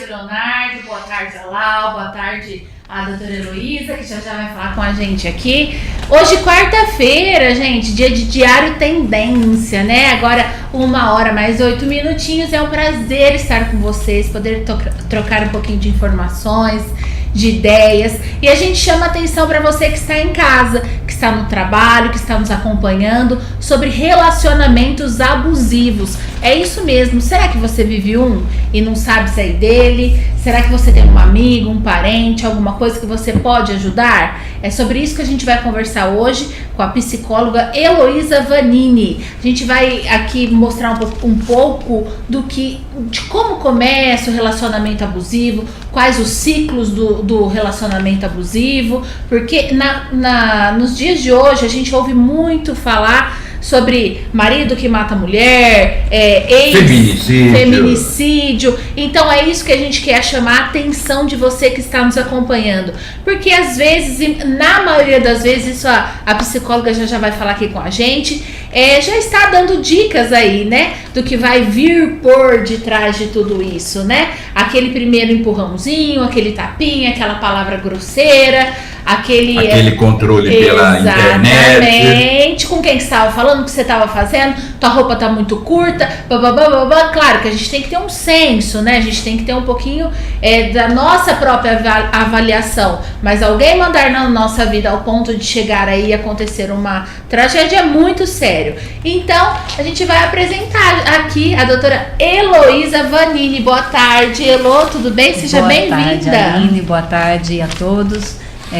Leonardo, boa tarde, Lau, boa tarde a doutora Heloísa, que já vai falar com a gente aqui. Hoje, quarta-feira, gente, dia de Diário Tendência, né? Agora, 1h mais 8 minutinhos. É um prazer estar com vocês, poder trocar um pouquinho de informações, de ideias. E a gente chama atenção para você que está em casa, que está no trabalho, que está nos acompanhando, sobre relacionamentos abusivos. É isso mesmo. Será que você vive um e não sabe sair dele? Será que você tem um amigo, um parente, alguma coisa que você pode ajudar? É sobre isso que a gente vai conversar hoje com a psicóloga Heloísa Vanini. A gente vai aqui mostrar um pouco de como começa o relacionamento abusivo, quais os ciclos do relacionamento abusivo, porque nos dias de hoje a gente ouve muito falar sobre marido que mata mulher, feminicídio. Então é isso que a gente quer chamar a atenção de você que está nos acompanhando, porque às vezes, na maioria das vezes, isso a psicóloga já vai falar aqui com a gente, já está dando dicas aí, né, do que vai vir por detrás de tudo isso, né? Aquele primeiro empurrãozinho, aquele tapinha, aquela palavra grosseira, aquele controle pela internet. Exatamente. Com quem que estava falando, o que você estava fazendo, tua roupa tá muito curta, babá. Claro que a gente tem que ter um senso, né? A gente tem que ter um pouquinho da nossa própria avaliação. Mas alguém mandar na nossa vida ao ponto de chegar aí e acontecer uma tragédia é muito sério. Então, a gente vai apresentar aqui a doutora Heloísa Vanini. Boa tarde, Elo, tudo bem? Seja bem-vinda. Boa tarde, Aline. Boa tarde a todos.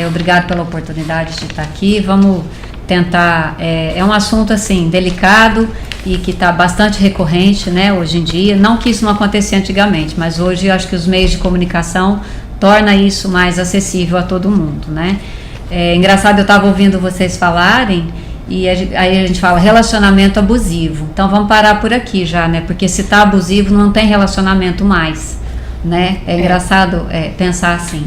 Obrigado pela oportunidade de estar aqui. Vamos tentar, é um assunto assim delicado e que está bastante recorrente, né, hoje em dia. Não que isso não acontecia antigamente, mas hoje eu acho que os meios de comunicação tornam isso mais acessível a todo mundo, né? Engraçado, eu estava ouvindo vocês falarem e aí a gente fala relacionamento abusivo. Então vamos parar por aqui já, né? Porque se está abusivo não tem relacionamento mais, né? É engraçado pensar assim.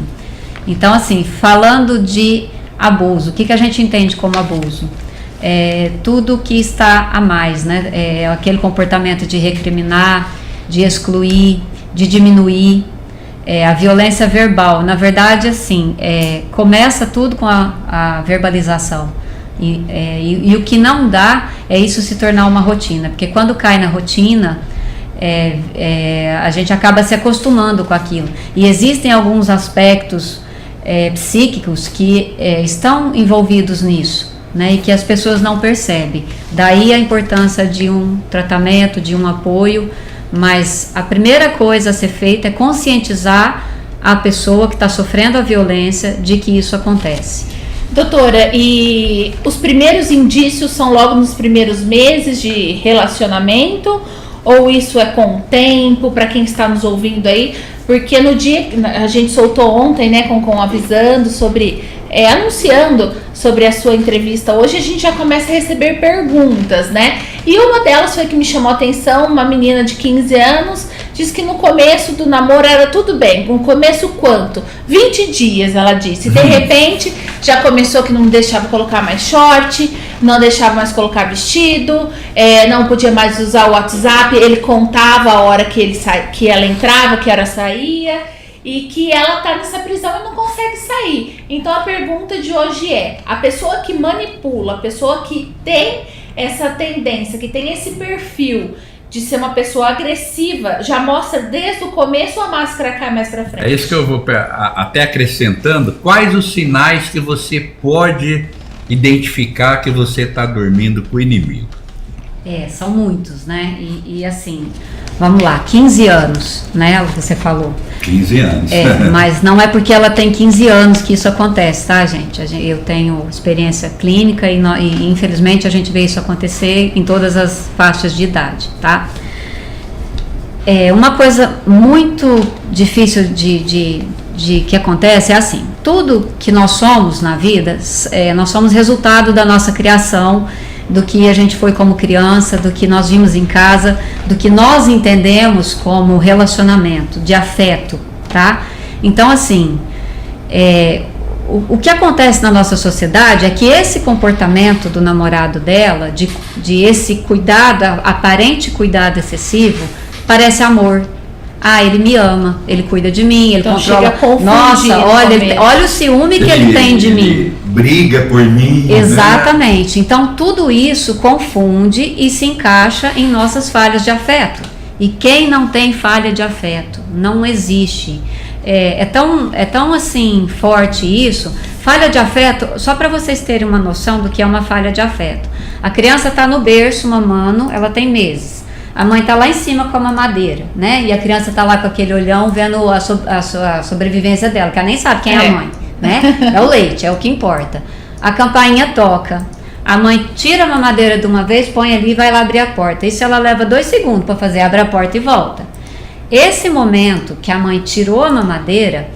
Então, assim, falando de abuso, o que a gente entende como abuso? Tudo que está a mais, né? Aquele comportamento de recriminar, de excluir, de diminuir, a violência verbal. Na verdade, assim, começa tudo com a verbalização. E o que não dá é isso se tornar uma rotina, porque quando cai na rotina, a gente acaba se acostumando com aquilo. E existem alguns aspectos psíquicos que estão envolvidos nisso, né, e que as pessoas não percebem. Daí a importância de um tratamento, de um apoio, mas a primeira coisa a ser feita é conscientizar a pessoa que está sofrendo a violência de que isso acontece. Doutora, e os primeiros indícios são logo nos primeiros meses de relacionamento? Ou isso é com o tempo, para quem está nos ouvindo aí? Porque no dia, a gente soltou ontem, né, com avisando sobre, anunciando sobre a sua entrevista hoje, a gente já começa a receber perguntas, né? E uma delas foi que me chamou a atenção, uma menina de 15 anos, disse que no começo do namoro era tudo bem. No começo quanto? 20 dias, ela disse. De repente, já começou que não deixava colocar mais short, não deixava mais colocar vestido, não podia mais usar o WhatsApp, ele contava a hora que ela entrava, que ela saía, e que ela tá nessa prisão e não consegue sair. Então a pergunta de hoje a pessoa que manipula, a pessoa que tem essa tendência, que tem esse perfil de ser uma pessoa agressiva, já mostra desde o começo ou a máscara cai mais pra frente? É isso que eu vou até acrescentando. Quais os sinais que você pode identificar que você está dormindo com o inimigo? São muitos, né? E assim, vamos lá, 15 anos, né? Você falou. 15 anos. Mas não é porque ela tem 15 anos que isso acontece, tá, gente? Eu tenho experiência clínica e infelizmente a gente vê isso acontecer em todas as faixas de idade, tá? Uma coisa muito difícil de que acontece é assim: tudo que nós somos na vida, nós somos resultado da nossa criação, do que a gente foi como criança, do que nós vimos em casa, do que nós entendemos como relacionamento, de afeto, tá? Então, assim, o que acontece na nossa sociedade é que esse comportamento do namorado dela, de esse cuidado, aparente cuidado excessivo, parece amor, Ah, ele me ama, ele cuida de mim, ele Então controla. chega a confundir Nossa, no olha, começo. olha o ciúme que ele tem de mim. Briga por mim. né? Exatamente. Então tudo isso confunde e se encaixa em nossas falhas de afeto. E quem não tem falha de afeto? Não existe. É tão assim forte isso. Falha de afeto, só para vocês terem uma noção do que é uma falha de afeto. A criança está no berço mamando, ela tem meses. A mãe está lá em cima com a mamadeira, né? E a criança está lá com aquele olhão vendo a sobrevivência dela, que ela nem sabe quem é a mãe, né? É o leite, é o que importa. A campainha toca. A mãe tira a mamadeira de uma vez, põe ali e vai lá abrir a porta. Isso ela leva 2 segundos para fazer, abre a porta e volta. Esse momento que a mãe tirou a mamadeira,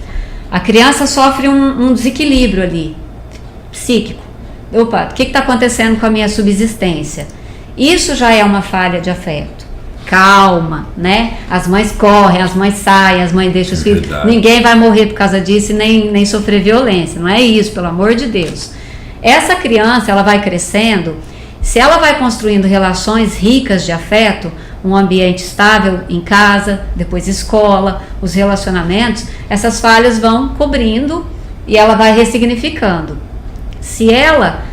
a criança sofre um desequilíbrio ali, psíquico. Opa, o que está acontecendo com a minha subsistência? Isso já é uma falha de afeto. Calma, né? As mães correm, as mães saem, as mães deixam os filhos. Verdade. Ninguém vai morrer por causa disso e nem sofrer violência. Não é isso, pelo amor de Deus. Essa criança, ela vai crescendo, se ela vai construindo relações ricas de afeto, um ambiente estável em casa, depois escola, os relacionamentos, essas falhas vão cobrindo e ela vai ressignificando. Se ela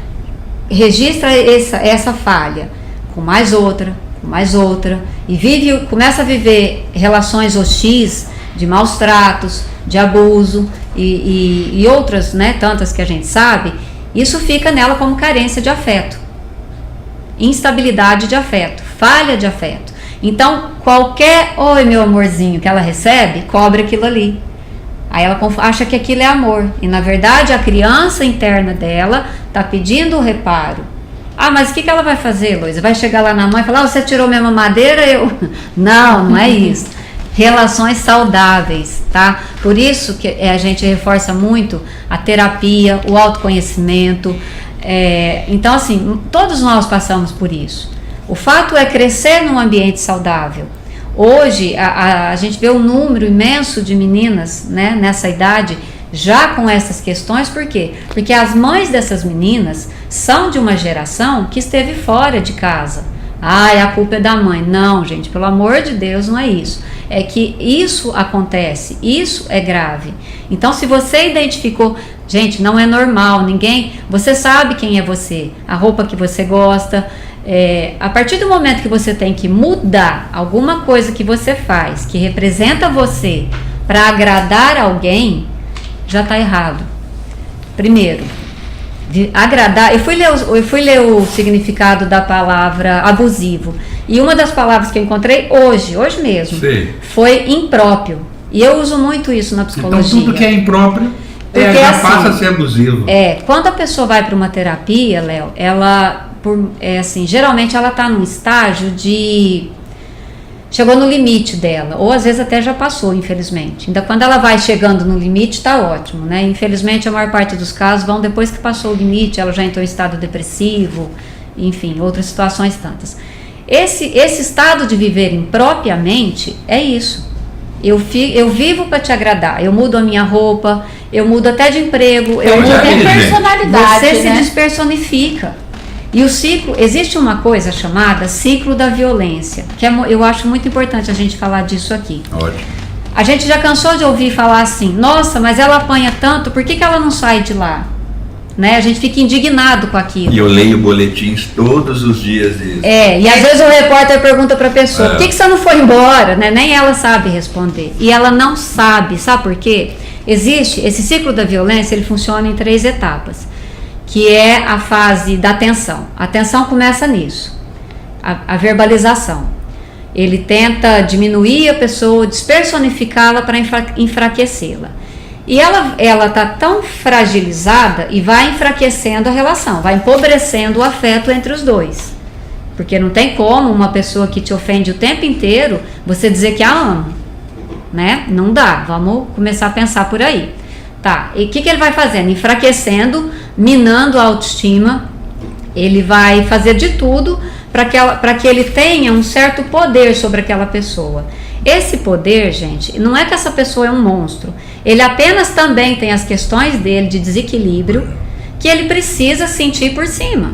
registra essa falha com mais outra e começa a viver relações hostis, de maus tratos, de abuso e outras, né, tantas que a gente sabe, isso fica nela como carência de afeto, instabilidade de afeto, falha de afeto. Então, qualquer oi meu amorzinho que ela recebe, cobre aquilo ali. Aí ela acha que aquilo é amor. E na verdade a criança interna dela está pedindo o reparo. Ah, mas o que ela vai fazer, Luísa? Vai chegar lá na mãe e falar, você tirou minha mamadeira? Não é isso. Relações saudáveis, tá? Por isso que a gente reforça muito a terapia, o autoconhecimento. Então, assim, todos nós passamos por isso. O fato é crescer num ambiente saudável. Hoje, a gente vê um número imenso de meninas, né, nessa idade, já com essas questões. Por quê? Porque as mães dessas meninas são de uma geração que esteve fora de casa. A culpa é da mãe. Não, gente, pelo amor de Deus, não é isso. É que isso acontece, isso é grave. Então, se você identificou, gente, não é normal, você sabe quem é você, a roupa que você gosta. A partir do momento que você tem que mudar alguma coisa que você faz, que representa você, para agradar alguém, já está errado. Primeiro, agradar. Eu fui ler o significado da palavra abusivo, e uma das palavras que eu encontrei hoje mesmo, foi impróprio. E eu uso muito isso na psicologia. Então tudo que é impróprio já assim, passa a ser abusivo. Quando a pessoa vai para uma terapia, Léo, ela geralmente ela está num estágio de chegou no limite dela, ou às vezes até já passou, infelizmente. Ainda quando ela vai chegando no limite, está ótimo, né? Infelizmente, a maior parte dos casos vão depois que passou o limite, ela já entrou em estado depressivo, enfim, outras situações tantas. Esse estado de viver impropriamente é isso. Eu vivo para te agradar, eu mudo a minha roupa, eu mudo até de emprego, eu mudo até personalidade, você se né? despersonifica. E o ciclo, existe uma coisa chamada ciclo da violência, que eu acho muito importante a gente falar disso aqui. Ótimo. A gente já cansou de ouvir falar assim, nossa, mas ela apanha tanto, por que ela não sai de lá? Né? A gente fica indignado com aquilo. E eu leio boletins todos os dias disso. E às vezes o repórter pergunta para a pessoa, por que você não foi embora? Né? Nem ela sabe responder. E ela não sabe por quê? Existe, esse ciclo da violência, ele funciona em 3 etapas, que é a fase da tensão. A tensão começa nisso, a verbalização. Ele tenta diminuir a pessoa, despersonificá-la para enfraquecê-la. E ela está tão fragilizada e vai enfraquecendo a relação, vai empobrecendo o afeto entre os dois. Porque não tem como uma pessoa que te ofende o tempo inteiro, você dizer que a ama, né? Não dá, vamos começar a pensar por aí. Tá, e o que ele vai fazendo? Enfraquecendo, minando a autoestima, ele vai fazer de tudo para que ele tenha um certo poder sobre aquela pessoa. Esse poder, gente, não é que essa pessoa é um monstro, ele apenas também tem as questões dele de desequilíbrio que ele precisa sentir por cima.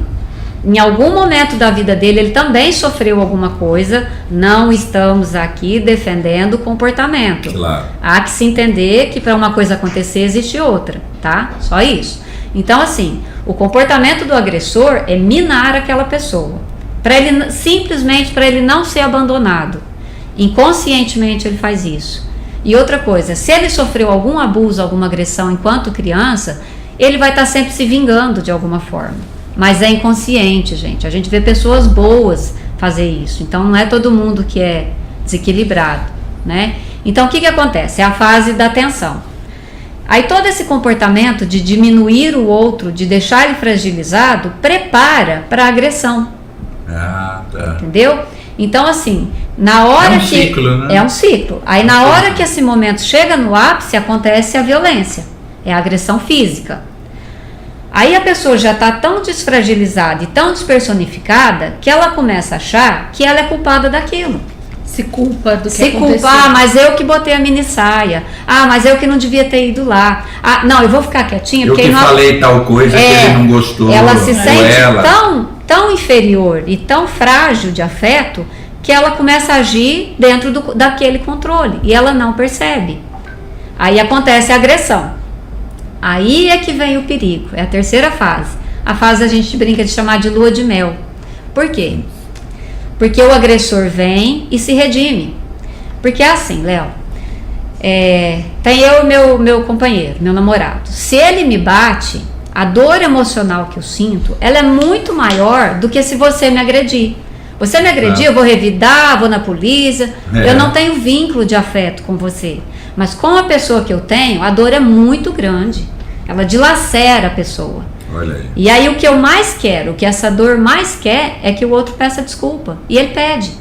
em algum momento da vida dele, ele também sofreu alguma coisa. Não estamos aqui defendendo o comportamento. Claro. Há que se entender que para uma coisa acontecer existe outra, tá? Só isso. Então, assim, o comportamento do agressor é minar aquela pessoa, simplesmente para ele não ser abandonado. Inconscientemente ele faz isso. E outra coisa, se ele sofreu algum abuso, alguma agressão enquanto criança, ele vai estar sempre se vingando de alguma forma. Mas é inconsciente, gente. A gente vê pessoas boas fazer isso. Então não é todo mundo que é desequilibrado, né? Então o que acontece? É a fase da tensão. Aí todo esse comportamento de diminuir o outro, de deixar ele fragilizado, prepara para a agressão. Ah, tá. Entendeu? Então, assim, na hora que... É um ciclo, né? É um ciclo. Aí, na hora que esse momento chega no ápice, acontece a violência. É a agressão física. Aí a pessoa já está tão desfragilizada e tão despersonificada que ela começa a achar que ela é culpada daquilo. Se culpa do que Se aconteceu. culpa, ah, mas eu que botei a mini saia. Ah, mas eu que não devia ter ido lá. Ah, não, eu vou ficar quietinha. Eu porque que não... falei tal coisa que ele não gostou. Ela se ou sente ela. tão inferior e tão frágil de afeto que ela começa a agir dentro daquele controle e ela não percebe. Aí acontece a agressão. Aí é que vem o perigo. É a terceira fase. A fase a gente brinca de chamar de lua de mel. Por quê? Porque o agressor vem e se redime. Porque é assim, Léo, tem eu e meu companheiro, meu namorado. Se ele me bate, a dor emocional que eu sinto, ela é muito maior do que se você me agredir. Você me agredir, eu vou revidar, vou na polícia. Eu não tenho vínculo de afeto com você. Mas com a pessoa que eu tenho, a dor é muito grande. Ela dilacera a pessoa. Olha aí. E aí o que eu mais quero, o que essa dor mais quer, é que o outro peça desculpa. E ele pede.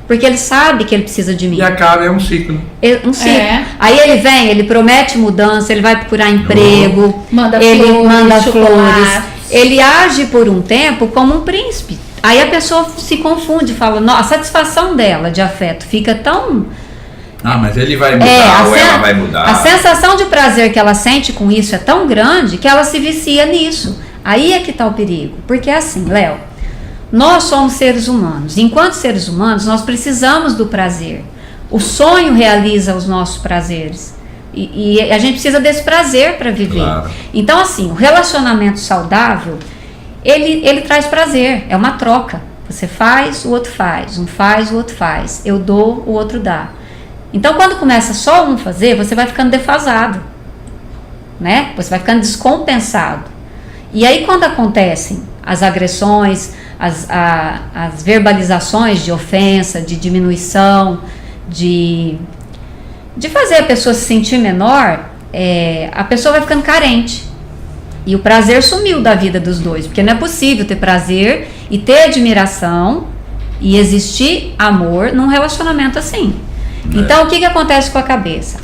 Porque ele sabe que ele precisa de mim. E acaba, é um ciclo. Um ciclo. Aí ele vem, ele promete mudança, ele vai procurar emprego, ele manda flores. Ele age por um tempo como um príncipe. Aí a pessoa se confunde, fala, a satisfação dela de afeto fica tão... Ah, mas ele vai mudar ou ela vai mudar. A sensação de prazer que ela sente com isso é tão grande que ela se vicia nisso. Aí é que está o perigo. Porque é assim, Léo, nós somos seres humanos. Enquanto seres humanos, nós precisamos do prazer. O sonho realiza os nossos prazeres. E a gente precisa desse prazer para viver. Claro. Então, assim, o relacionamento saudável, ele traz prazer. É uma troca. Você faz, o outro faz. Um faz, o outro faz. Eu dou, o outro dá. Então, quando começa só um fazer, você vai ficando defasado, né? Você vai ficando descompensado. E aí, quando acontecem as agressões, as verbalizações de ofensa, de diminuição, de fazer a pessoa se sentir menor, a pessoa vai ficando carente. E o prazer sumiu da vida dos dois, porque não é possível ter prazer e ter admiração e existir amor num relacionamento assim. Então, o que acontece com a cabeça?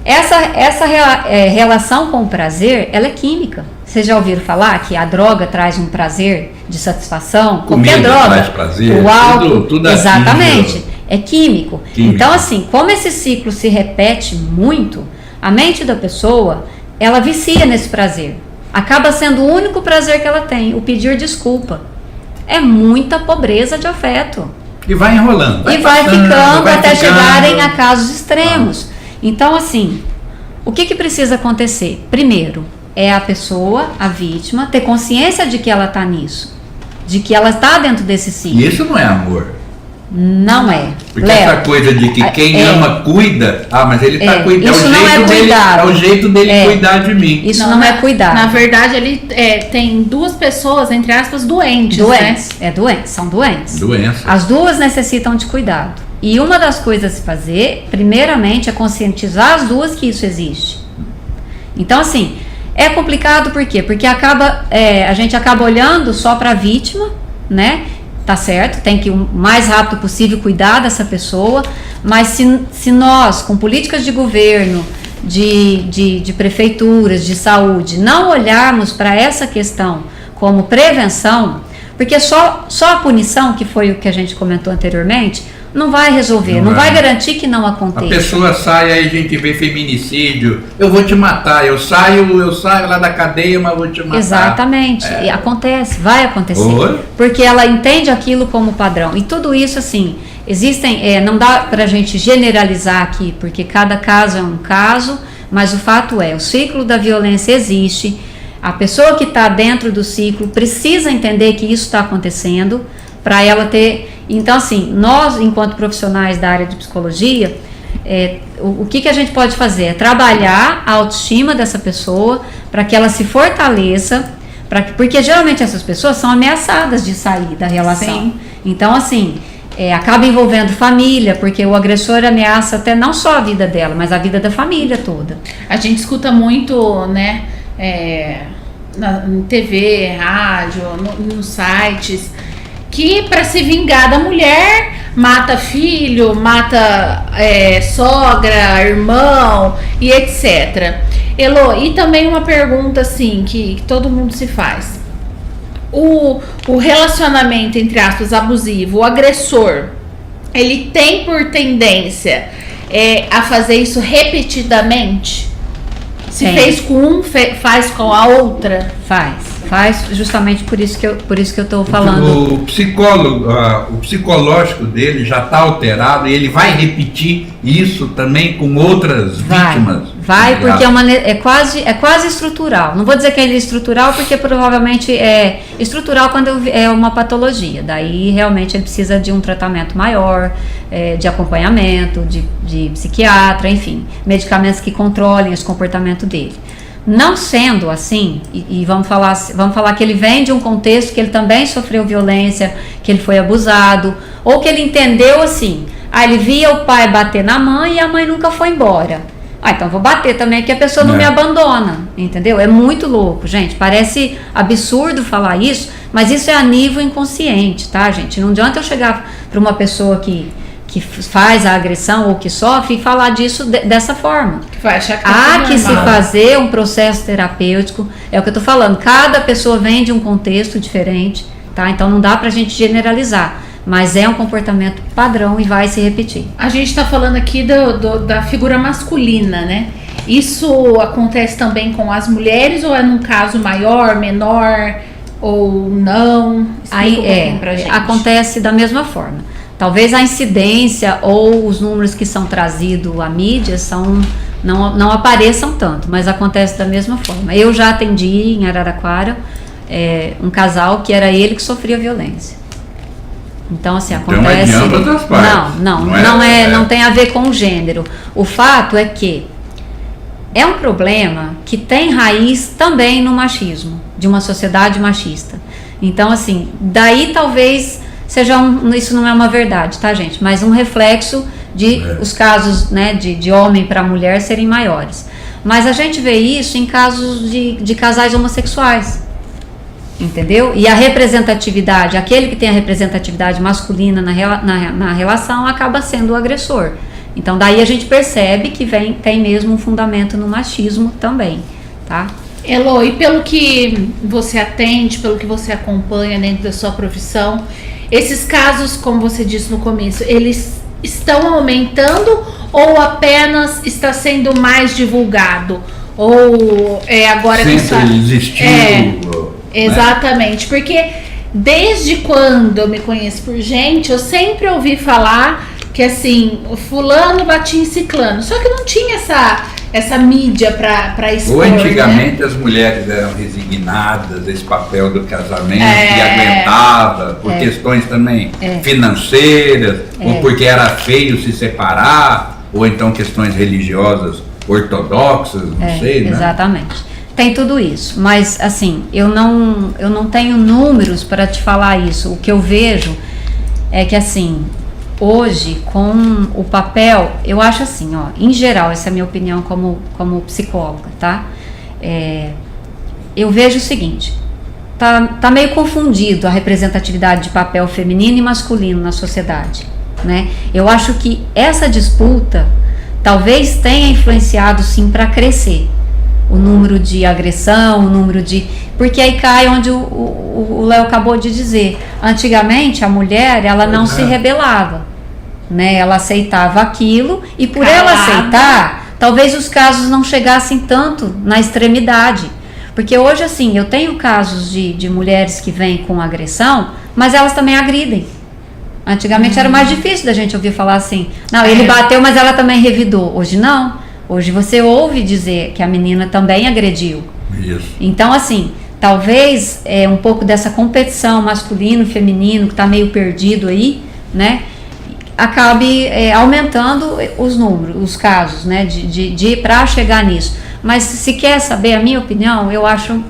Essa relação com o prazer, ela é química. Vocês já ouviram falar que a droga traz um prazer de satisfação? Comida qualquer droga, traz prazer, o álcool, tudo exatamente, é químico. Químico. Então, assim, como esse ciclo se repete muito, a mente da pessoa, ela vicia nesse prazer. Acaba sendo o único prazer que ela tem, o pedir desculpa. É muita pobreza de afeto. E vai enrolando. Vai ficando até chegarem a casos extremos. Então, assim, o que precisa acontecer? Primeiro, é a pessoa, a vítima, ter consciência de que ela está nisso. De que ela está dentro desse ciclo. E isso não é amor. Não é. Porque Léo, essa coisa de que quem ama cuida, mas ele está cuidando. Isso não é cuidado. É o jeito dele cuidar de mim. Isso não é cuidado. Na verdade, ele tem duas pessoas, entre aspas, doentes. Doentes. Né? São doentes. Doença. As duas necessitam de cuidado. E uma das coisas a se fazer, primeiramente, é conscientizar as duas que isso existe. Então, assim, é complicado por quê? Porque a gente acaba olhando só para a vítima, né? Tá certo, tem que o mais rápido possível cuidar dessa pessoa, mas se nós, com políticas de governo, de prefeituras, de saúde, não olharmos para essa questão como prevenção, porque só a punição, que foi o que a gente comentou anteriormente, não vai resolver, não vai garantir que não A aconteça. pessoa sai, aí a gente vê feminicídio, eu vou te matar, eu saio lá da cadeia, mas vou te matar. Exatamente, e acontece, vai acontecer. Oi? Porque ela entende aquilo como padrão. E tudo isso, assim, existem, não dá pra gente generalizar aqui, porque cada caso é um caso, mas o fato é, o ciclo da violência existe, a pessoa que está dentro do ciclo precisa entender que isso está acontecendo, para ela ter... Então, assim, nós, enquanto profissionais da área de psicologia, o que a gente pode fazer? É trabalhar a autoestima dessa pessoa para que ela se fortaleça, porque geralmente essas pessoas são ameaçadas de sair da relação. Sim. Então, assim, acaba envolvendo família, porque o agressor ameaça até não só a vida dela, mas a vida da família toda. A gente escuta muito, né, na TV, rádio, nos sites, que para se vingar da mulher, mata filho, mata sogra, irmão e etc. Elo, e também uma pergunta assim que todo mundo se faz. O relacionamento, entre aspas, abusivo, o agressor, ele tem por tendência a fazer isso repetidamente? Se fez com um, faz com a outra? Faz justamente por isso que eu estou falando. O psicológico dele já está alterado e ele vai repetir isso também com outras vítimas. Vai, porque é quase estrutural. Não vou dizer que ele é estrutural, porque provavelmente é estrutural quando é uma patologia. Daí realmente ele precisa de um tratamento maior, de acompanhamento, de psiquiatra, enfim, medicamentos que controlem esse comportamento dele. Não sendo assim, e vamos falar que ele vem de um contexto que ele também sofreu violência, que ele foi abusado, ou que ele entendeu assim, ele via o pai bater na mãe e a mãe nunca foi embora. Então vou bater também, que a pessoa não me abandona, entendeu? É muito louco, gente, parece absurdo falar isso, mas isso é a nível inconsciente, tá, gente? Não adianta eu chegar para uma pessoa que faz a agressão ou que sofre e falar disso dessa forma. Há que se fazer um processo terapêutico, é o que eu tô falando, cada pessoa vem de um contexto diferente, tá? Então não dá pra gente generalizar, mas é um comportamento padrão e vai se repetir. A gente tá falando aqui da figura masculina, né? Isso acontece também com as mulheres ou é num caso maior, menor ou não? Aí pra gente. Acontece da mesma forma. Talvez a incidência ou os números que são trazidos à mídia não apareçam tanto, mas acontece da mesma forma. Eu já atendi em Araraquara um casal que era ele que sofria violência. Então, assim, acontece... Então é de ambas as partes. Não tem a ver com o gênero. O fato é que é um problema que tem raiz também no machismo, de uma sociedade machista. Então, assim, daí talvez... isso não é uma verdade, tá, gente? Mas um reflexo de os casos, né, de homem para mulher serem maiores. Mas a gente vê isso em casos de casais homossexuais, entendeu? E a representatividade, aquele que tem a representatividade masculina na relação acaba sendo o agressor. Então daí a gente percebe que tem mesmo um fundamento no machismo também, tá? Elo, e pelo que você atende, pelo que você acompanha dentro da sua profissão, esses casos, como você disse no começo, eles estão aumentando ou apenas está sendo mais divulgado? Ou agora que existiu? Exatamente, porque desde quando eu me conheço por gente, eu sempre ouvi falar que assim, o fulano batia em ciclano, só que não tinha essa mídia para expor. Ou antigamente as mulheres eram resignadas esse papel do casamento e aguentava por questões também financeiras, ou porque era feio se separar, ou então questões religiosas ortodoxas, não sei, né? Exatamente. Tem tudo isso, mas assim, eu não tenho números para te falar isso. O que eu vejo é que assim, hoje, com o papel, eu acho assim, em geral, essa é a minha opinião como psicóloga, tá? Eu vejo o seguinte, tá meio confundido a representatividade de papel feminino e masculino na sociedade, né? Eu acho que essa disputa talvez tenha influenciado sim para crescer o número de agressão, porque aí cai onde o Léo acabou de dizer. Antigamente a mulher, ela não se rebelava, né? Ela aceitava aquilo e por Calada. ela aceitar, talvez os casos não chegassem tanto na extremidade. Porque hoje, assim, eu tenho casos de mulheres que vêm com agressão, mas elas também agridem. Antigamente era mais difícil da gente ouvir falar assim, não, ele bateu, mas ela também revidou. Hoje não. Hoje você ouve dizer que a menina também agrediu. Isso. Então, assim, talvez um pouco dessa competição masculino, feminino, que está meio perdido aí, né? Acabe aumentando os números, os casos, né? Para chegar nisso. Mas se quer saber a minha opinião, eu acho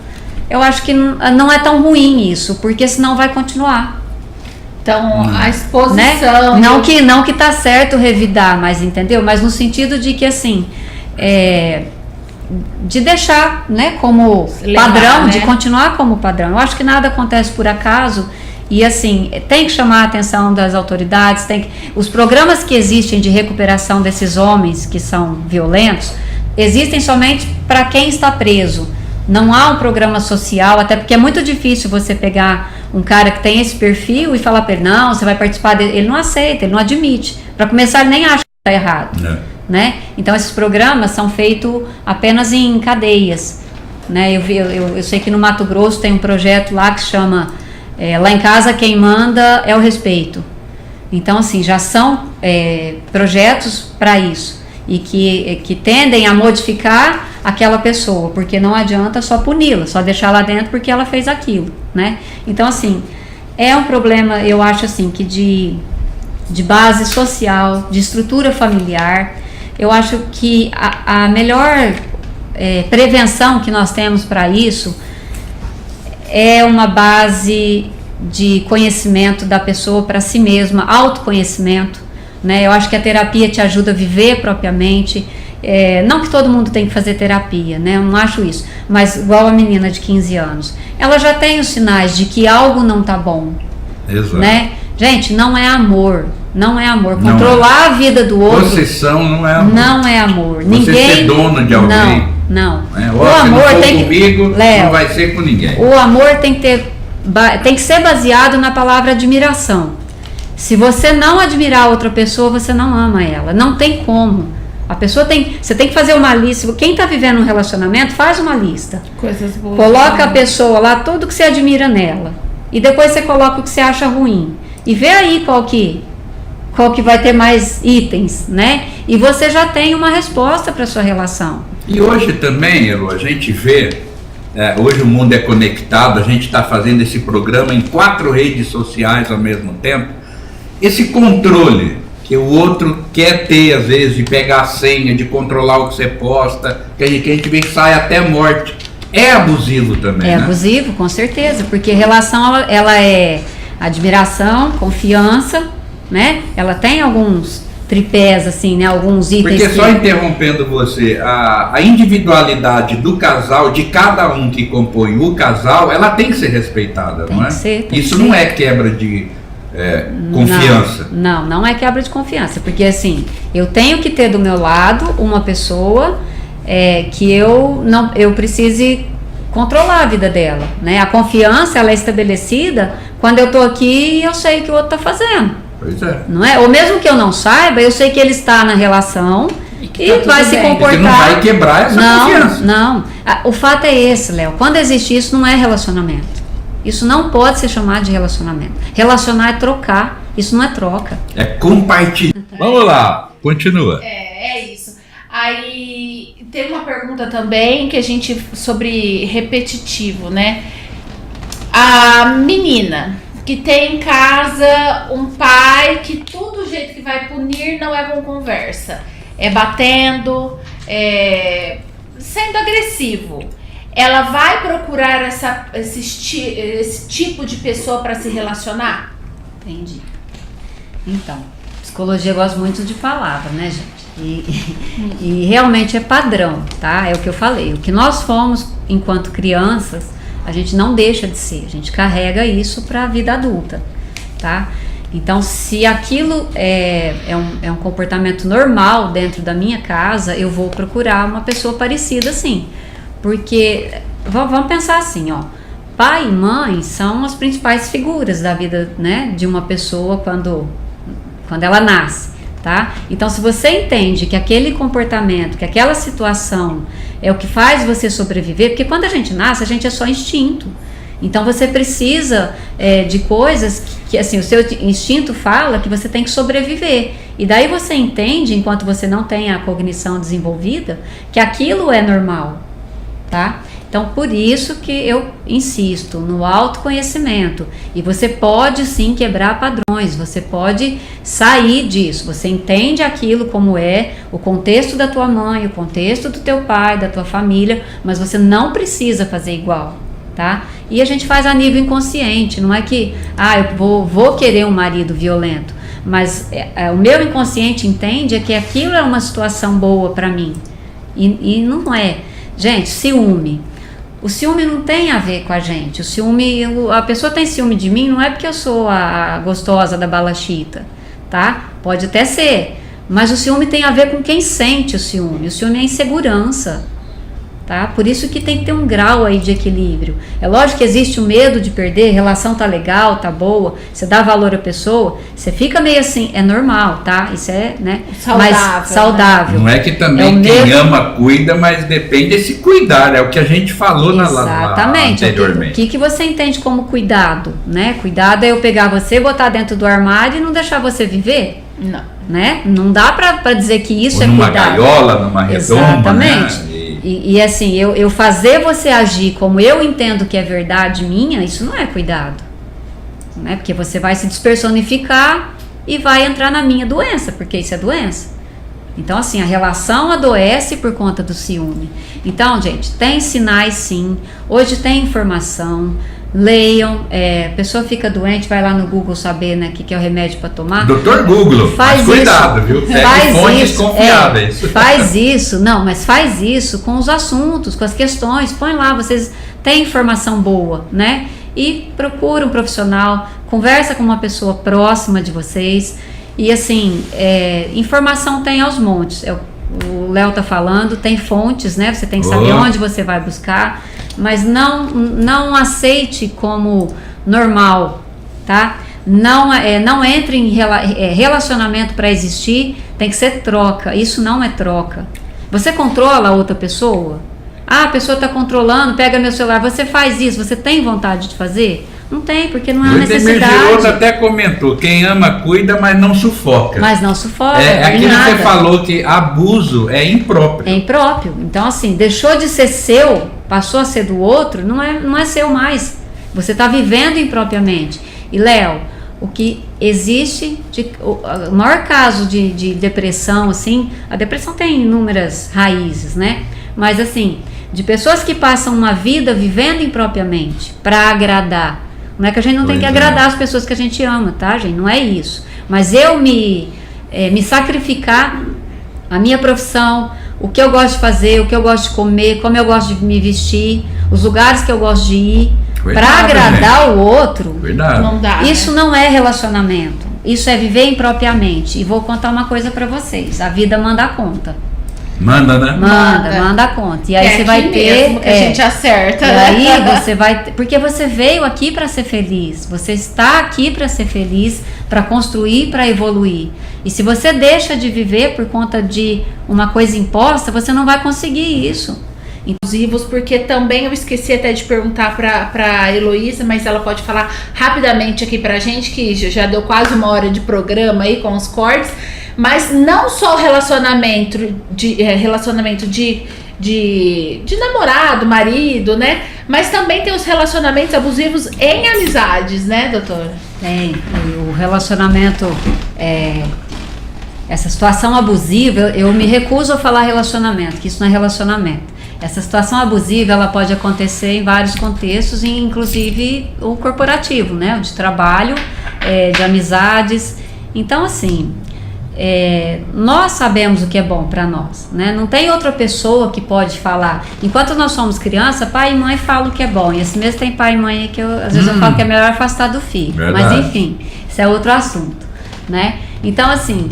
que não é tão ruim isso, porque senão vai continuar. Então, a exposição... Né? Não que tá certo revidar, mas entendeu? Mas no sentido de que, assim, de deixar, né, como padrão, né? De continuar como padrão. Eu acho que nada acontece por acaso e, assim, tem que chamar a atenção das autoridades, os programas que existem de recuperação desses homens que são violentos, existem somente para quem está preso. Não há um programa social, até porque é muito difícil você pegar um cara que tem esse perfil e falar para ele, não, você vai participar dele. Ele não aceita, ele não admite. Para começar, ele nem acha que está errado. Né? Então, esses programas são feitos apenas em cadeias. Né? Eu sei que no Mato Grosso tem um projeto lá que chama Lá em Casa Quem Manda é o Respeito. Então, assim, já são projetos para isso. E que tendem a modificar aquela pessoa, porque não adianta só puni-la, só deixar lá dentro porque ela fez aquilo, né? Então, assim, é um problema, eu acho assim, que de base social, de estrutura familiar. Eu acho que a melhor prevenção que nós temos para isso é uma base de conhecimento da pessoa para si mesma, autoconhecimento, né? Eu acho que a terapia te ajuda a viver propriamente. Não que todo mundo tem que fazer terapia, né? Eu não acho isso. Mas igual a menina de 15 anos, ela já tem os sinais de que algo não tá bom. Exato. Né? Gente, não é amor. Não é amor. Controlar a vida do outro. Possessão não é amor. Não é amor. Você Ninguém ser dono de alguém. Não. O amor tem comigo, Léo, não vai ser com ninguém. O amor tem que ser baseado na palavra admiração. Se você não admirar outra pessoa, você não ama ela. Não tem como. Você tem que fazer uma lista. Quem está vivendo um relacionamento, faz uma lista. Coisas boas. Coloca a pessoa lá, tudo que você admira nela. E depois você coloca o que você acha ruim. E vê aí qual que vai ter mais itens, né? E você já tem uma resposta para sua relação. E hoje também, Elo, a gente vê, hoje o mundo é conectado, a gente está fazendo esse programa em 4 redes sociais ao mesmo tempo. Esse controle que o outro quer ter, às vezes, de pegar a senha, de controlar o que você posta, que a gente vê que sai até morte, é abusivo também, né? Abusivo, com certeza, porque relação, ela é admiração, confiança, né? Ela tem alguns tripés, assim, né? Alguns itens. Porque só interrompendo você, a individualidade do casal, de cada um que compõe o casal, ela tem que ser respeitada, não é? Isso não é quebra de confiança. Não é quebra de confiança, porque assim, eu tenho que ter do meu lado uma pessoa que eu precise controlar a vida dela, né? A confiança, ela é estabelecida quando eu tô aqui e eu sei o que o outro tá fazendo. Pois é. Não é? Ou mesmo que eu não saiba, eu sei que ele está na relação e vai se comportar. Porque não vai quebrar essa confiança. Não. O fato é esse, Léo. Quando existe isso, não é relacionamento. Isso não pode ser chamado de relacionamento. Relacionar é trocar. Isso não é troca. É compartilhar. Vamos lá, continua. É isso. Aí tem uma pergunta também que a gente sobre repetitivo, né? A menina que tem em casa um pai que todo jeito que vai punir não é com conversa. É batendo, sendo agressivo. Ela vai procurar esse tipo de pessoa para se relacionar? Entendi. Então, psicologia eu gosto muito de palavra, né, gente? E realmente é padrão, tá? É o que eu falei. O que nós fomos enquanto crianças, a gente não deixa de ser. A gente carrega isso para a vida adulta, tá? Então, se aquilo é um comportamento normal dentro da minha casa, eu vou procurar uma pessoa parecida assim. Porque, vamos pensar assim, ó, pai e mãe são as principais figuras da vida, né, de uma pessoa quando quando ela nasce, tá? Então, se você entende que aquele comportamento, que aquela situação é o que faz você sobreviver, porque quando a gente nasce, a gente é só instinto. Então, você precisa de coisas que, assim, o seu instinto fala que você tem que sobreviver. E daí você entende, enquanto você não tem a cognição desenvolvida, que aquilo é normal, tá? Então, por isso que eu insisto no autoconhecimento. E você pode sim quebrar padrões, você pode sair disso. Você entende aquilo como é, o contexto da tua mãe, o contexto do teu pai, da tua família, mas você não precisa fazer igual, tá? E a gente faz a nível inconsciente, não é que, eu vou querer um marido violento, mas o meu inconsciente entende que aquilo é uma situação boa para mim. E não é. Gente, ciúme. O ciúme não tem a ver com a gente. O ciúme, a pessoa tem ciúme de mim, não é porque eu sou a gostosa da balachita, tá? Pode até ser, mas o ciúme tem a ver com quem sente o ciúme. O ciúme é insegurança, tá? Por isso que tem que ter um grau aí de equilíbrio. É lógico que existe o medo de perder, a relação tá legal, tá boa, você dá valor à pessoa, você fica meio assim, é normal, tá? Isso é, né? Saudável, mais saudável. Não é que também quem ama cuida, mas depende desse cuidar, é o que a gente falou exatamente. Anteriormente. O que você entende como cuidado, né? Cuidado é eu pegar você, botar dentro do armário e não deixar você viver? Não. Né? Não dá pra dizer que isso ou é numa cuidado. gaiola, numa redoma, exatamente. Né? E assim, eu fazer você agir como eu entendo que é verdade minha, isso não é cuidado, né? Porque você vai se despersonificar e vai entrar na minha doença, porque isso é doença. Então, assim, a relação adoece por conta do ciúme. Então, gente, tem sinais sim, hoje tem informação, leiam, a pessoa fica doente, vai lá no Google saber, né, o que é o remédio para tomar. Doutor Google, mas cuidado, viu? Faz fontes isso, confiáveis. Faz isso, não, mas faz isso com os assuntos, com as questões, põe lá, vocês têm informação boa, né? E procura um profissional, conversa com uma pessoa próxima de vocês, e assim, informação tem aos montes, o Léo tá falando, tem fontes, né? Você tem que saber onde você vai buscar, mas não aceite como normal, tá? Não entre em relacionamento para existir, tem que ser troca. Isso não é troca. Você controla a outra pessoa? A pessoa está controlando, pega meu celular, você faz isso, você tem vontade de fazer? Não tem, porque não é uma necessidade. O Giroto até comentou, quem ama cuida, mas não sufoca. Mas não sufoca. Aquilo que você falou que abuso é impróprio. É impróprio. Então, assim, deixou de ser seu, passou a ser do outro, não é seu mais. Você está vivendo impropriamente. E, Léo, o que existe, o maior caso de depressão, assim, a depressão tem inúmeras raízes, né? Mas, assim, de pessoas que passam uma vida vivendo impropriamente para agradar. Não é que a gente não tem que agradar as pessoas que a gente ama, tá, gente? Não é isso. Mas eu me sacrificar, a minha profissão, o que eu gosto de fazer, o que eu gosto de comer, como eu gosto de me vestir, os lugares que eu gosto de ir, para agradar o outro, não dá, isso não é relacionamento. Isso é viver impropriamente. E vou contar uma coisa para vocês. A vida manda a conta. Manda, né? Manda a conta. E aí você vai ter. Mesmo que a gente acerta, e né? aí você vai. Porque você veio aqui para ser feliz. Você está aqui para ser feliz, para construir, para evoluir. E se você deixa de viver por conta de uma coisa imposta, você não vai conseguir isso. Inclusivos, porque também eu esqueci até de perguntar para Heloísa, mas ela pode falar rapidamente aqui pra gente, que já deu quase 1 hora de programa aí com os cortes, mas não só relacionamento de namorado, marido, né? Mas também tem os relacionamentos abusivos em amizades, né, doutora? Tem. O relacionamento, essa situação abusiva, eu me recuso a falar relacionamento, que isso não é relacionamento. Essa situação abusiva, ela pode acontecer em vários contextos, inclusive o corporativo, né? O de trabalho, de amizades. Então, assim, nós sabemos o que é bom para nós, né? Não tem outra pessoa que pode falar. Enquanto nós somos criança, pai e mãe falam o que é bom. E esse mesmo tem pai e mãe que às vezes eu falo que é melhor afastar do filho. Verdade. Mas enfim, isso é outro assunto, né? Então, assim,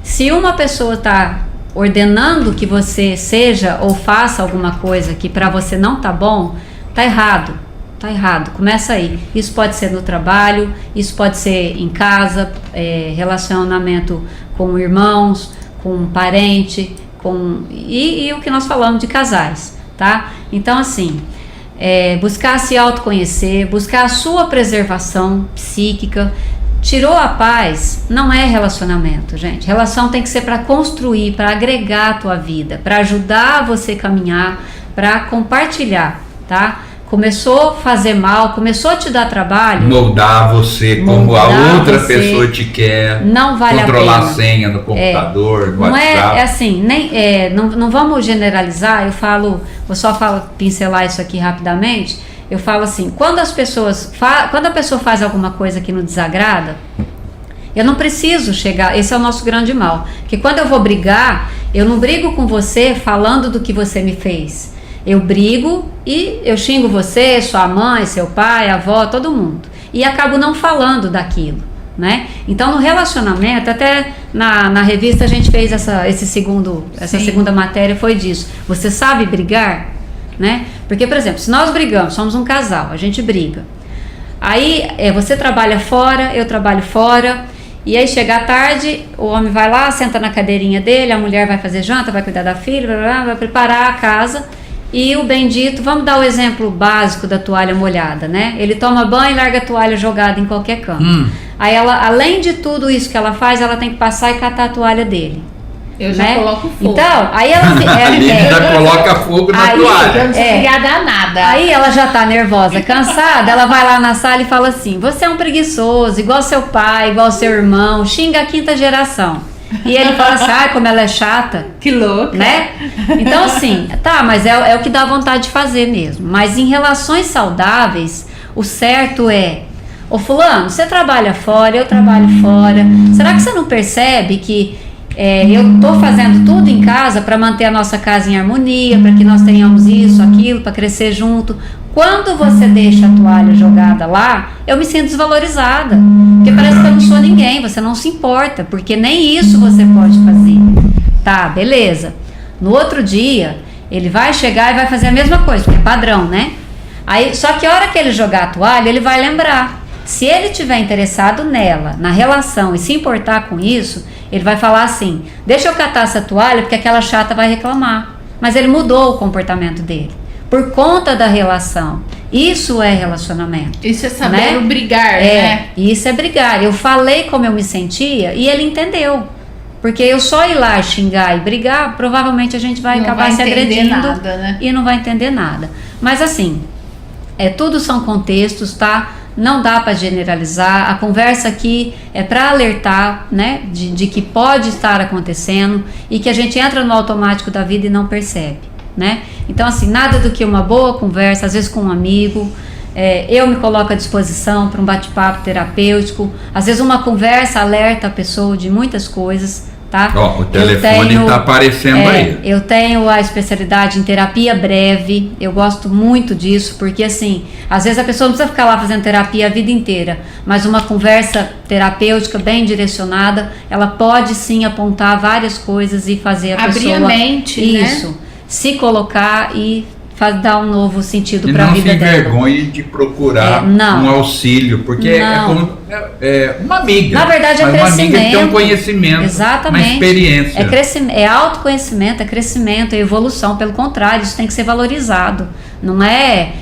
se uma pessoa está ordenando que você seja ou faça alguma coisa que para você não tá bom, tá errado, tá errado, começa aí. Isso pode ser no trabalho, isso pode ser em casa, relacionamento com irmãos, com um parente, e o que nós falamos de casais, tá? Então, assim, buscar se autoconhecer, buscar a sua preservação psíquica. Tirou a paz, não é relacionamento, gente. Relação tem que ser para construir, para agregar a tua vida, para ajudar você a caminhar, para compartilhar, tá? Começou a fazer mal, começou a te dar trabalho, moldar você como a outra pessoa te quer, não vale controlar a pena. A senha no computador, no não WhatsApp. É assim, não vamos generalizar. Vou só pincelar isso aqui rapidamente. Eu falo assim, quando a pessoa faz alguma coisa que nos desagrada, eu não preciso chegar, esse é o nosso grande mal, que quando eu vou brigar, eu não brigo com você falando do que você me fez. Eu brigo e eu xingo você, sua mãe, seu pai, avó, todo mundo. E acabo não falando daquilo, né? Então, no relacionamento, até na revista a gente fez essa segunda matéria, foi disso. Você sabe brigar, né? Porque, por exemplo, se nós brigamos, somos um casal, a gente briga. Aí, você trabalha fora, eu trabalho fora, e aí chega à tarde, o homem vai lá, senta na cadeirinha dele, a mulher vai fazer janta, vai cuidar da filha, blá, blá, vai preparar a casa. E o bendito, vamos dar o exemplo básico da toalha molhada, né? Ele toma banho e larga a toalha jogada em qualquer canto. Aí ela, além de tudo isso que ela faz, ela tem que passar e catar a toalha dele. Eu já coloco fogo. Então, aí ela já coloca fogo na toalha. Eu não sou danada. Aí ela já tá nervosa, cansada, ela vai lá na sala e fala assim: você é um preguiçoso, igual seu pai, igual seu irmão, xinga a 5ª geração. E ele fala assim, ai, como ela é chata. Que louca. Né? Então, assim, tá, mas é o que dá vontade de fazer mesmo. Mas em relações saudáveis, o certo é: ô fulano, você trabalha fora, eu trabalho fora. Será que você não percebe que eu tô fazendo tudo em casa para manter a nossa casa em harmonia, para que nós tenhamos isso, aquilo, para crescer junto? Quando você deixa a toalha jogada lá, eu me sinto desvalorizada, porque parece que eu não sou ninguém, você não se importa, porque nem isso você pode fazer. Tá, beleza. No outro dia, ele vai chegar e vai fazer a mesma coisa, porque é padrão, né? Aí, só que a hora que ele jogar a toalha, ele vai lembrar. Se ele estiver interessado nela, na relação, e se importar com isso, ele vai falar assim: deixa eu catar essa toalha, porque aquela chata vai reclamar. Mas ele mudou o comportamento dele por conta da relação. Isso é relacionamento. Isso é saber brigar, né? Isso é brigar. Eu falei como eu me sentia e ele entendeu. Porque eu só ir lá xingar e brigar, provavelmente a gente vai acabar se agredindo nada, né? E não vai entender nada. Mas assim, tudo são contextos, tá? Não dá para generalizar. A conversa aqui é para alertar, né, de que pode estar acontecendo e que a gente entra no automático da vida e não percebe, né? Então, assim, nada do que uma boa conversa, às vezes com um amigo. Eu me coloco à disposição para um bate-papo terapêutico. Às vezes uma conversa alerta a pessoa de muitas coisas, tá? O telefone está aparecendo aí. Eu tenho a especialidade em terapia breve. Eu gosto muito disso, porque assim, às vezes a pessoa não precisa ficar lá fazendo terapia a vida inteira, mas uma conversa terapêutica bem direcionada, ela pode sim apontar várias coisas e fazer a pessoa... Abrir a mente, isso, né? Se colocar e dar um novo sentido para a vida dela. E não se envergonhe de procurar um auxílio, porque é como uma amiga. Na verdade, é crescimento. Uma amiga que tem um conhecimento, exatamente, uma experiência. É autoconhecimento, é crescimento, é evolução. Pelo contrário, isso tem que ser valorizado. Não é...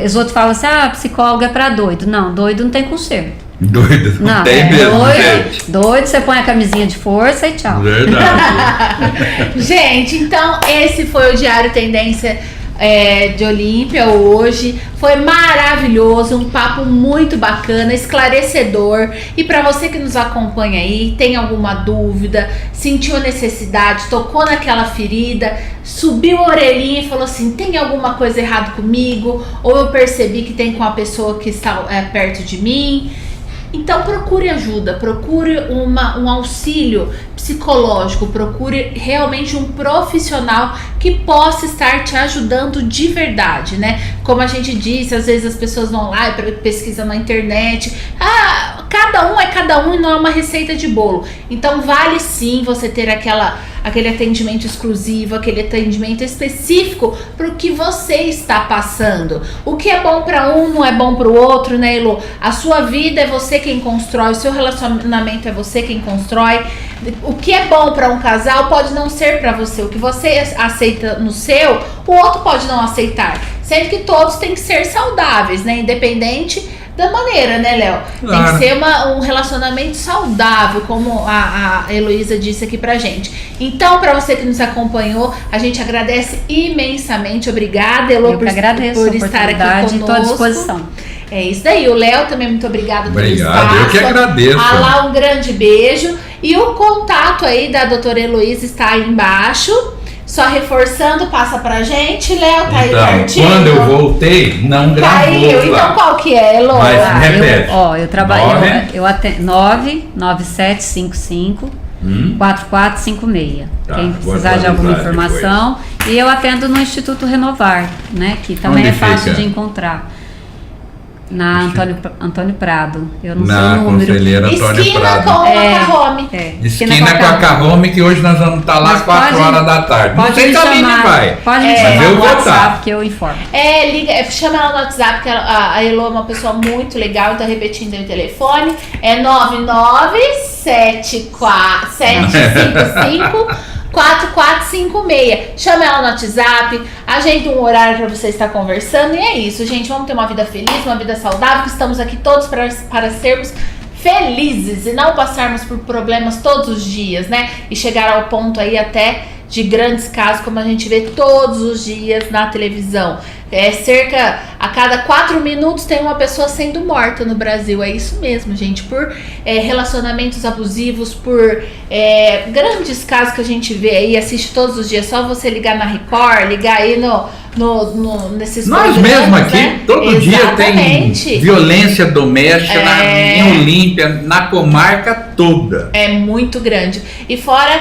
Os outros falam assim, psicólogo é para doido. Não, doido não tem conserto. Doido, não tem mesmo, doido, você põe a camisinha de força e tchau. Verdade. Gente, então esse foi o Diário Tendência de Olímpia hoje. Foi maravilhoso, um papo muito bacana, esclarecedor. E para você que nos acompanha aí, tem alguma dúvida, sentiu a necessidade, tocou naquela ferida, subiu a orelhinha e falou assim: tem alguma coisa errada comigo? Ou eu percebi que tem com a pessoa que está perto de mim? Então procure ajuda, procure um auxílio psicológico, procure realmente um profissional que possa estar te ajudando de verdade, né? Como a gente disse, às vezes as pessoas vão lá e pesquisam na internet, cada um é cada um e não é uma receita de bolo. Então vale sim você ter aquele atendimento exclusivo, aquele atendimento específico para o que você está passando. O que é bom para um não é bom para o outro, né, Elo? A sua vida é você quem constrói, o seu relacionamento é você quem constrói. O que é bom para um casal pode não ser para você. O que você aceita no seu, o outro pode não aceitar. Sendo que todos têm que ser saudáveis, né? Independente da maneira, né, Léo? Claro. Tem que ser um relacionamento saudável, como a Heloísa disse aqui pra gente. Então, pra você que nos acompanhou, a gente agradece imensamente. Obrigada, Elo, por estar aqui conosco. Estou à disposição. É isso daí. O Léo também, muito obrigado pelo espaço. Eu que agradeço. Lá, um grande beijo. E o contato aí da doutora Heloísa está aí embaixo. Só reforçando, passa pra gente, Léo, tá então, aí pertinho. Quando eu voltei, não gravou. Caiu. Então qual que é, Elô? Mas repete. Eu trabalho, eu atendo 99755 4456. Tá, quem precisar de alguma informação. Depois. E eu atendo no Instituto Renovar, né? Que também é fácil de encontrar. Na Antônio Prado. Eu não sei o número. Conselheira Antônio Prado. Com a Carrome. Esquina com a Carrome, que hoje nós vamos estar lá 4 horas da tarde. Não sei se a Aline vai. Pode me chamar no WhatsApp que eu informo. Chama ela no WhatsApp, que a Elo é uma pessoa muito legal, então repetindo aí o telefone. É 99755 4456. Chama ela no WhatsApp, agenda um horário para você estar conversando. E é isso, gente. Vamos ter uma vida feliz, uma vida saudável. Que estamos aqui todos para sermos felizes e não passarmos por problemas todos os dias, né? E chegar ao ponto aí até de grandes casos, como a gente vê todos os dias na televisão. Cerca a cada 4 minutos tem uma pessoa sendo morta no Brasil. É isso mesmo, gente, por relacionamentos abusivos, por grandes casos que a gente vê aí, assiste todos os dias. Só você ligar na Record, ligar aí nesses nós mesmo aqui, né? Todo dia tem violência doméstica em Olímpia, na comarca toda. É muito grande. E fora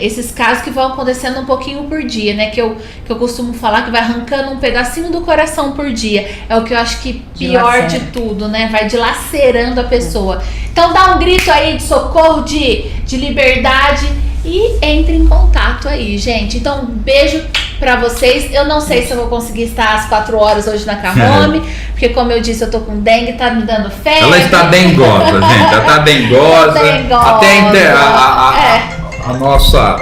esses casos que vão acontecendo um pouquinho por dia, né? Que eu costumo falar que vai arrancando um pedacinho do coração por dia. É o que eu acho que pior de tudo, né? Vai dilacerando a pessoa. Então dá um grito aí de socorro, de liberdade e entre em contato aí, gente. Então um beijo pra vocês. Eu não sei se eu vou conseguir estar às 4 horas hoje na Carrome, porque como eu disse, eu tô com dengue, tá me dando febre. Ela está dengosa, gente. Ela tá dengosa. Até a nossa...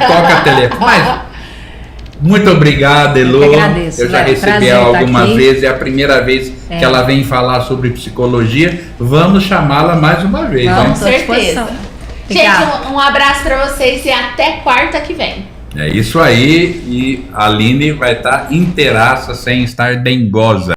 toca telefone. Mas, muito obrigado, Elo. Eu já recebi ela algumas vezes. É a primeira vez que ela vem falar sobre psicologia. Vamos chamá-la mais uma vez. Com certeza. Gente, um abraço pra vocês e até quarta que vem. É isso aí. E a Aline vai estar inteiraça sem estar dengosa.